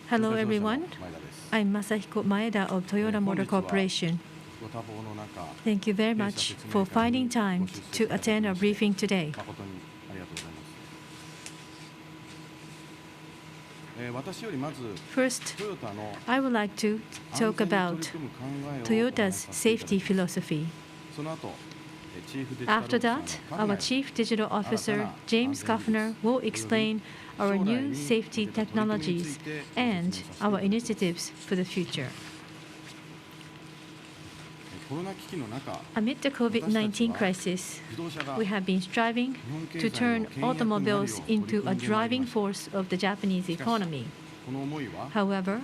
Hello everyone, I'm Masahiko Maeda of Toyota Motor Corporation. Thank you very much for finding time to attend our briefing today. First, I would like to talk about Toyota's safety philosophy. After that, our Chief Digital Officer, James Kaffner, will explain our new safety technologies and our initiatives for the future. Amid the COVID-19 crisis, we have been striving to turn automobiles into a driving force of the Japanese economy. However,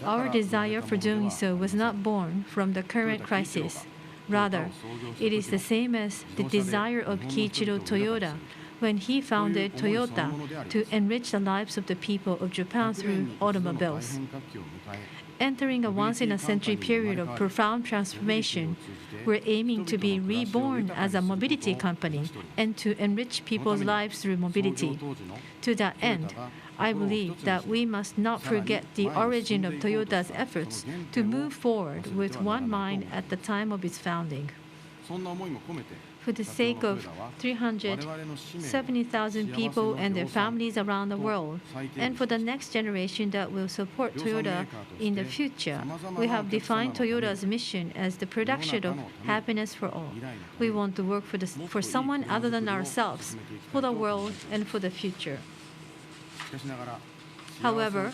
our desire for doing so was not born from the current crisis. Rather, it is the same as the desire of Kiichiro Toyoda when he founded Toyota to enrich the lives of the people of Japan through automobiles. Entering a once-in-a-century period of profound transformation, we're aiming to be reborn as a mobility company and to enrich people's lives through mobility. To that end, I believe that we must not forget the origin of Toyota's efforts to move forward with one mind at the time of its founding. For the sake of 370,000 people and their families around the world, and for the next generation that will support Toyota in the future, we have defined Toyota's mission as the production of happiness for all. We want to work for someone other than ourselves, for the world, and for the future. However,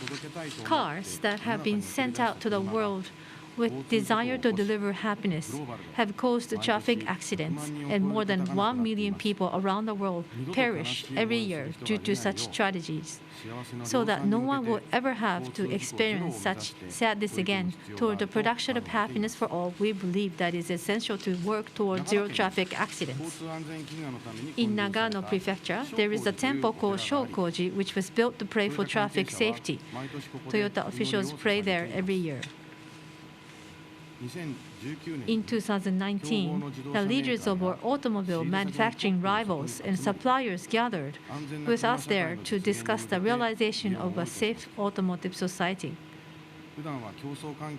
cars that have been sent out to the world with desire to deliver happiness have caused traffic accidents, and more than 1 million people around the world perish every year due to such tragedies. So that no one will ever have to experience such sadness again toward the production of happiness for all, we believe that it is essential to work toward zero traffic accidents. In Nagano Prefecture, there is a temple called Shokoji, which was built to pray for traffic safety. Toyota officials pray there every year. In 2019, the leaders of our automobile manufacturing rivals and suppliers gathered with us there to discuss the realization of a safe automotive society.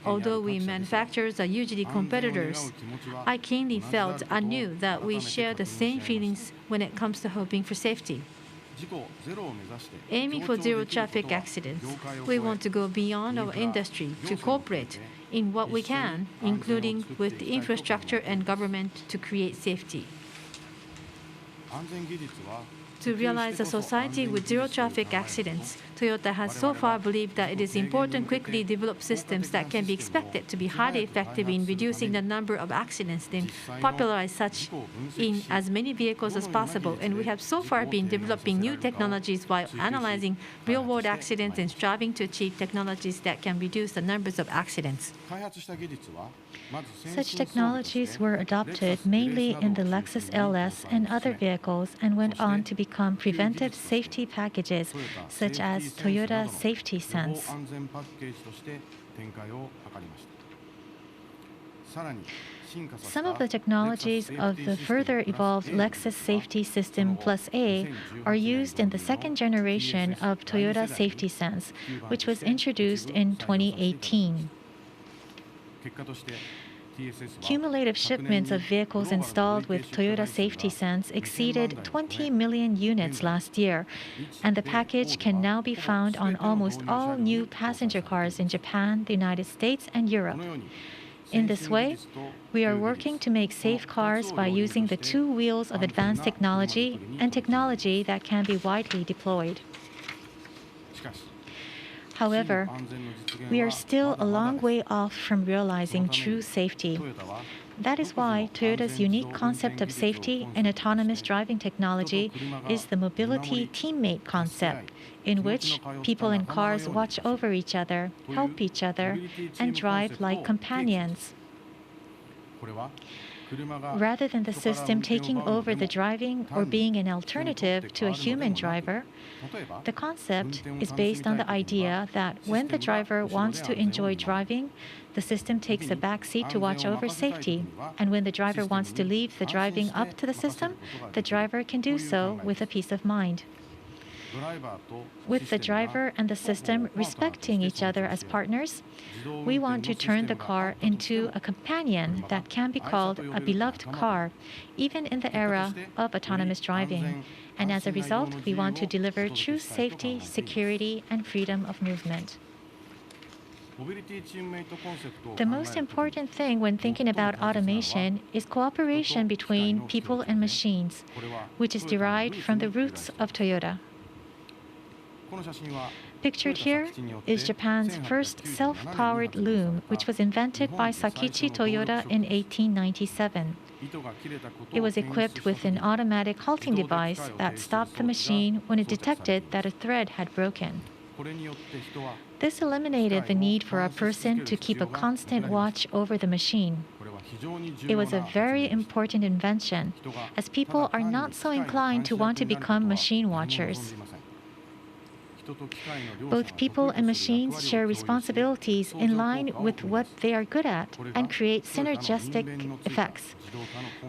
Although we manufacturers are usually competitors, I keenly felt anew that we share the same feelings when it comes to hoping for safety. Aiming for zero traffic accidents, we want to go beyond our industry to cooperate in what we can, including with the infrastructure and government, to create safety. To realize a society with zero traffic accidents, Toyota has so far believed that it is important to quickly develop systems that can be expected to be highly effective in reducing the number of accidents, then popularize such in as many vehicles as possible. And we have so far been developing new technologies while analyzing real-world accidents and striving to achieve technologies that can reduce the numbers of accidents. Such technologies were adopted mainly in the Lexus LS and other vehicles and went on to become preventive safety packages such as Toyota Safety Sense. Some of the technologies of the further evolved Lexus Safety System Plus A are used in the second generation of Toyota Safety Sense, which was introduced in 2018. Cumulative shipments of vehicles installed with Toyota Safety Sense exceeded 20 million units last year, and the package can now be found on almost all new passenger cars in Japan, the United States, and Europe. In this way, we are working to make safe cars by using the two wheels of advanced technology and technology that can be widely deployed. However, we are still a long way off from realizing true safety. That is why Toyota's unique concept of safety and autonomous driving technology is the mobility teammate concept, in which people and cars watch over each other, help each other, and drive like companions. Rather than the system taking over the driving or being an alternative to a human driver, the concept is based on the idea that when the driver wants to enjoy driving, the system takes a back seat to watch over safety, and when the driver wants to leave the driving up to the system, the driver can do so with a peace of mind. With the driver and the system respecting each other as partners, we want to turn the car into a companion that can be called a beloved car, even in the era of autonomous driving. And as a result, we want to deliver true safety, security, and freedom of movement. The most important thing when thinking about automation is cooperation between people and machines, which is derived from the roots of Toyota. Pictured here is Japan's first self-powered loom, which was invented by Sakichi Toyoda in 1897. It was equipped with an automatic halting device that stopped the machine when it detected that a thread had broken. This eliminated the need for a person to keep a constant watch over the machine. It was a very important invention, as people are not so inclined to want to become machine watchers. Both people and machines share responsibilities in line with what they are good at and create synergistic effects.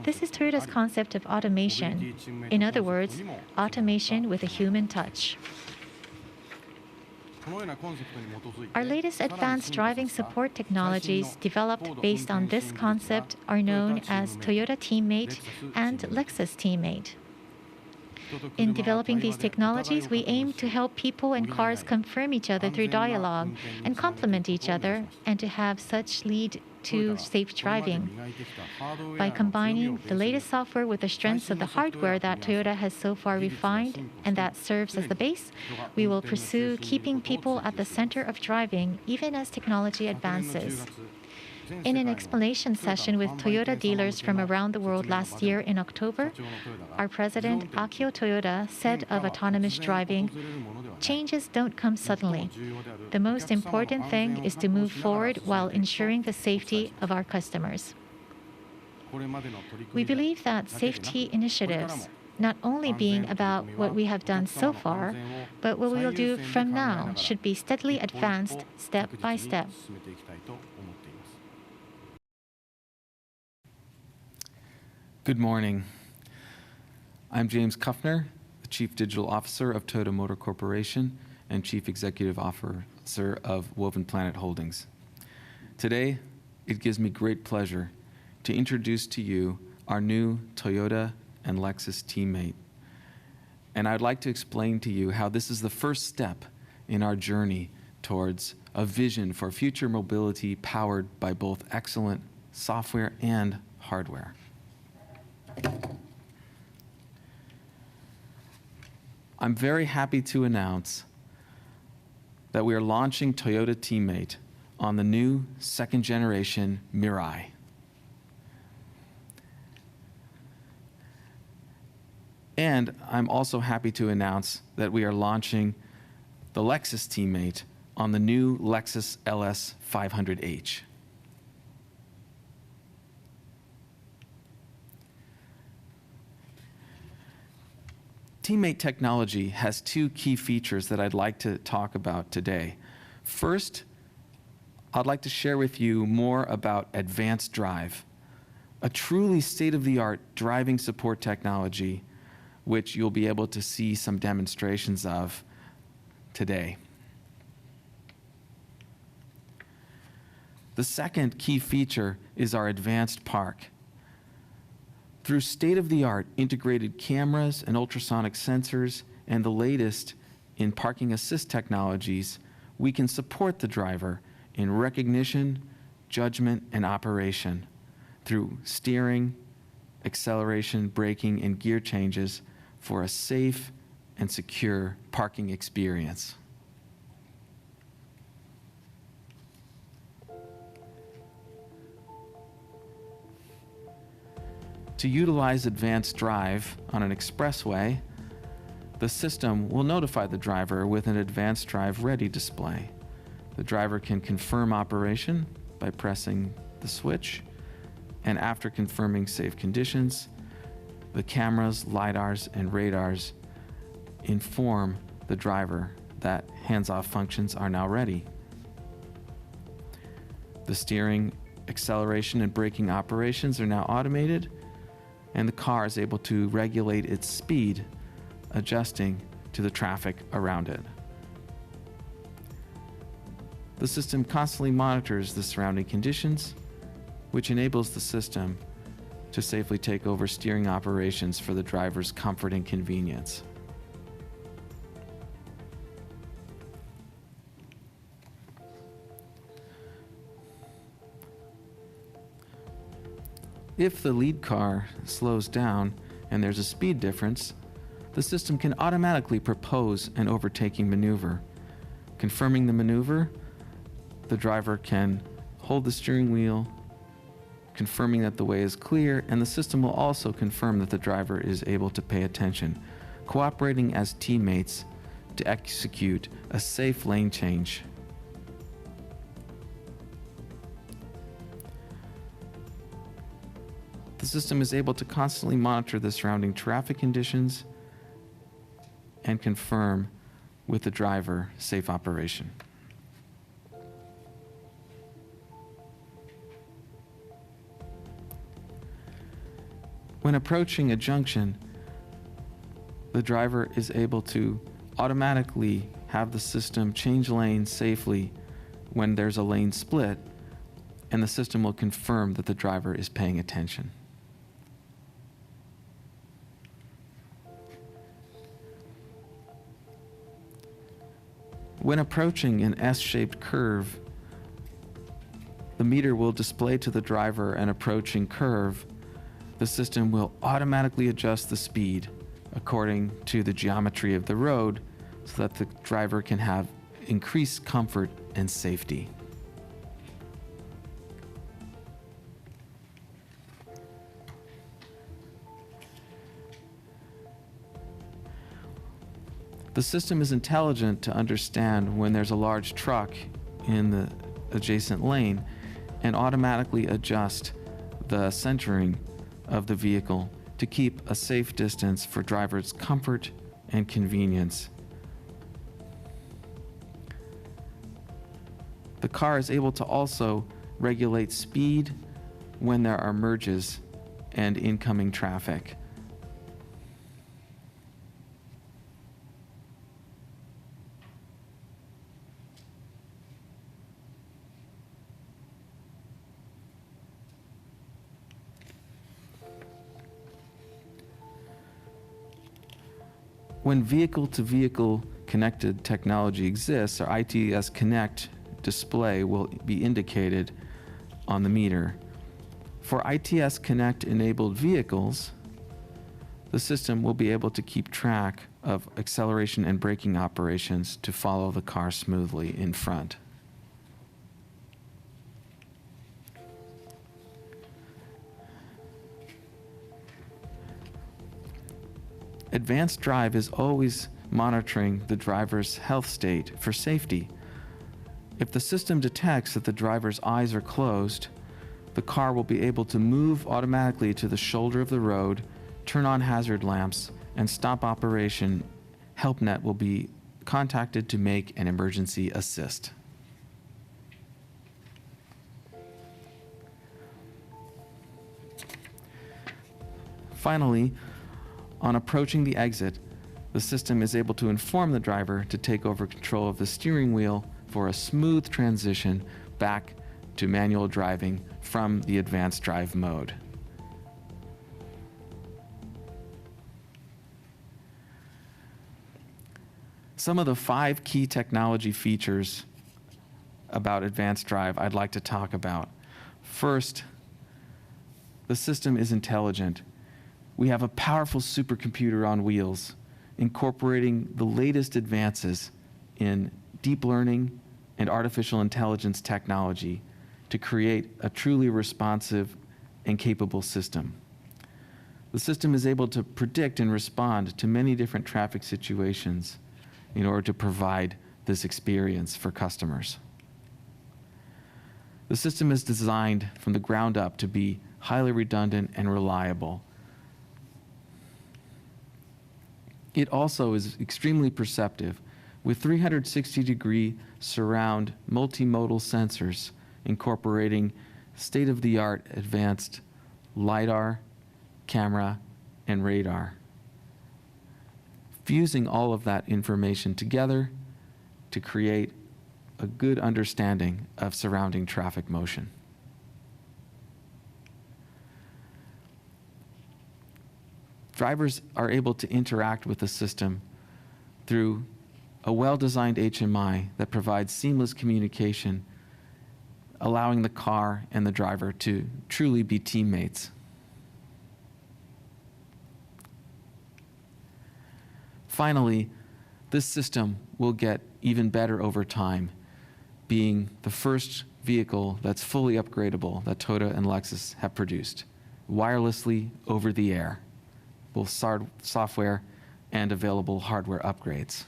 This is Toyota's concept of automation. In other words, automation with a human touch. Our latest advanced driving support technologies developed based on this concept are known as Toyota Teammate and Lexus Teammate. In developing these technologies, we aim to help people and cars confirm each other through dialogue and complement each other, and to have such lead to safe driving. By combining the latest software with the strengths of the hardware that Toyota has so far refined and that serves as the base, we will pursue keeping people at the center of driving even as technology advances. In an explanation session with Toyota dealers from around the world last year in October, our president, Akio Toyoda, said of autonomous driving, "Changes don't come suddenly. The most important thing is to move forward while ensuring the safety of our customers." We believe that safety initiatives, not only being about what we have done so far, but what we will do from now, should be steadily advanced step by step. Good morning. I'm James Kuffner, the Chief Digital Officer of Toyota Motor Corporation and Chief Executive Officer of Woven Planet Holdings. Today, it gives me great pleasure to introduce to you our new Toyota and Lexus Teammate. And I'd like to explain to you how this is the first step in our journey towards a vision for future mobility powered by both excellent software and hardware. I'm very happy to announce that we are launching Toyota Teammate on the new second-generation Mirai. And I'm also happy to announce that we are launching the Lexus Teammate on the new Lexus LS 500h. Teammate technology has two key features that I'd like to talk about today. First, I'd like to share with you more about Advanced Drive, a truly state-of-the-art driving support technology, which you'll be able to see some demonstrations of today. The second key feature is our Advanced Park. Through state-of-the-art integrated cameras and ultrasonic sensors and the latest in parking assist technologies, we can support the driver in recognition, judgment, and operation through steering, acceleration, braking, and gear changes for a safe and secure parking experience. To utilize Advanced Drive on an expressway, the system will notify the driver with an Advanced Drive Ready display. The driver can confirm operation by pressing the switch, and after confirming safe conditions, the cameras, lidars, and radars inform the driver that hands-off functions are now ready. The steering, acceleration, and braking operations are now automated, and the car is able to regulate its speed, adjusting to the traffic around it. The system constantly monitors the surrounding conditions, which enables the system to safely take over steering operations for the driver's comfort and convenience. If the lead car slows down and there's a speed difference, the system can automatically propose an overtaking maneuver. Confirming the maneuver, the driver can hold the steering wheel, confirming that the way is clear, and the system will also confirm that the driver is able to pay attention, cooperating as teammates to execute a safe lane change. The system is able to constantly monitor the surrounding traffic conditions and confirm with the driver safe operation. When approaching a junction, the driver is able to automatically have the system change lanes safely when there's a lane split, and the system will confirm that the driver is paying attention. When approaching an S-shaped curve, the meter will display to the driver an approaching curve. The system will automatically adjust the speed according to the geometry of the road so that the driver can have increased comfort and safety. The system is intelligent to understand when there's a large truck in the adjacent lane and automatically adjust the centering of the vehicle to keep a safe distance for drivers' comfort and convenience. The car is able to also regulate speed when there are merges and incoming traffic. When vehicle-to-vehicle connected technology exists, our ITS Connect display will be indicated on the meter. For ITS Connect enabled vehicles, the system will be able to keep track of acceleration and braking operations to follow the car smoothly in front. Advanced Drive is always monitoring the driver's health state for safety. If the system detects that the driver's eyes are closed, the car will be able to move automatically to the shoulder of the road, turn on hazard lamps, and stop operation. HelpNet will be contacted to make an emergency assist. Finally, on approaching the exit, the system is able to inform the driver to take over control of the steering wheel for a smooth transition back to manual driving from the advanced drive mode. Some of the 5 key technology features about advanced drive I'd like to talk about. First, the system is intelligent. We have a powerful supercomputer on wheels, incorporating the latest advances in deep learning and artificial intelligence technology to create a truly responsive and capable system. The system is able to predict and respond to many different traffic situations in order to provide this experience for customers. The system is designed from the ground up to be highly redundant and reliable. It also is extremely perceptive with 360-degree surround multimodal sensors incorporating state-of-the-art advanced LiDAR, camera, and radar. fusing all of that information together to create a good understanding of surrounding traffic motion. Drivers are able to interact with the system through a well-designed HMI that provides seamless communication, allowing the car and the driver to truly be teammates. Finally, this system will get even better over time, being the first vehicle that's fully upgradable that Toyota and Lexus have produced, wirelessly over the air, both software and available hardware upgrades.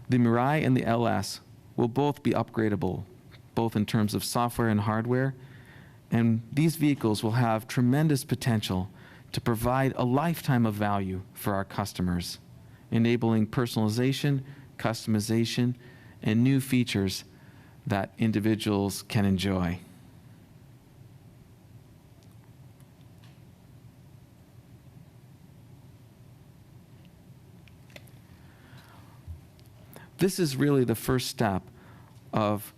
The Mirai and the LS will both be upgradable, both in terms of software and hardware, and these vehicles will have tremendous potential to provide a lifetime of value for our customers, enabling personalization, customization, and new features that individuals can enjoy. This is really the first step of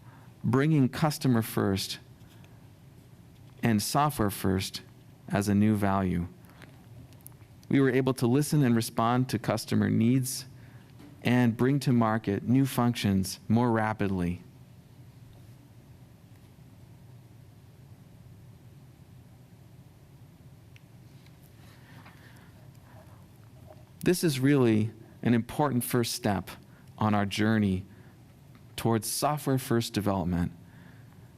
bringing customer first and software first as a new value. We were able to listen and respond to customer needs and bring to market new functions more rapidly. This is really an important first step on our journey towards software-first development.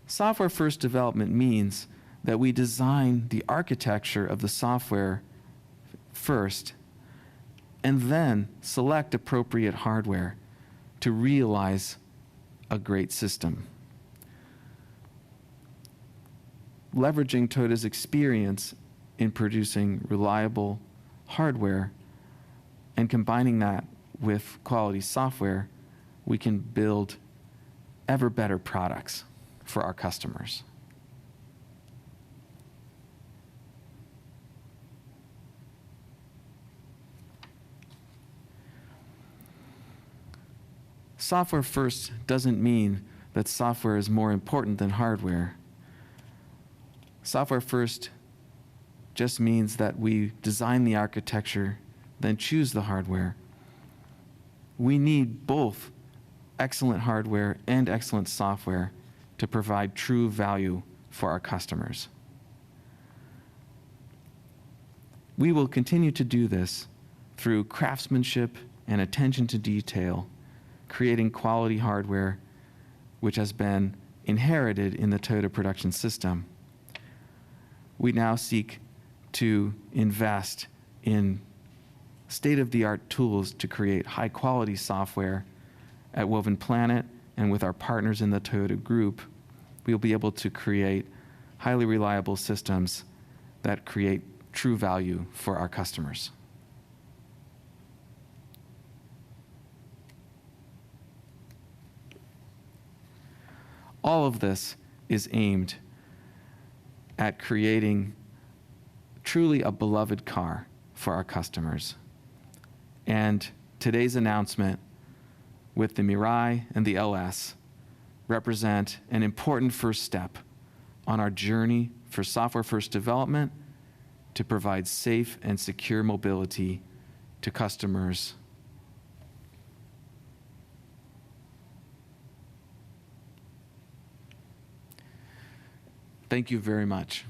Software-first development means that we design the architecture of the software first and then select appropriate hardware to realize a great system. Leveraging Toyota's experience in producing reliable hardware and combining that with quality software, we can build ever better products for our customers. Software first doesn't mean that software is more important than hardware. Software first just means that we design the architecture, then choose the hardware. We need both excellent hardware and excellent software to provide true value for our customers. We will continue to do this through craftsmanship and attention to detail, creating quality hardware which has been inherited in the Toyota production system. We now seek to invest in state-of-the-art tools to create high-quality software at Woven Planet, and with our partners in the Toyota Group, we'll be able to create highly reliable systems that create true value for our customers. All of this is aimed at creating truly a beloved car for our customers. And today's announcement with the Mirai and the LS represent an important first step on our journey for software-first development to provide safe and secure mobility to customers. Thank you very much.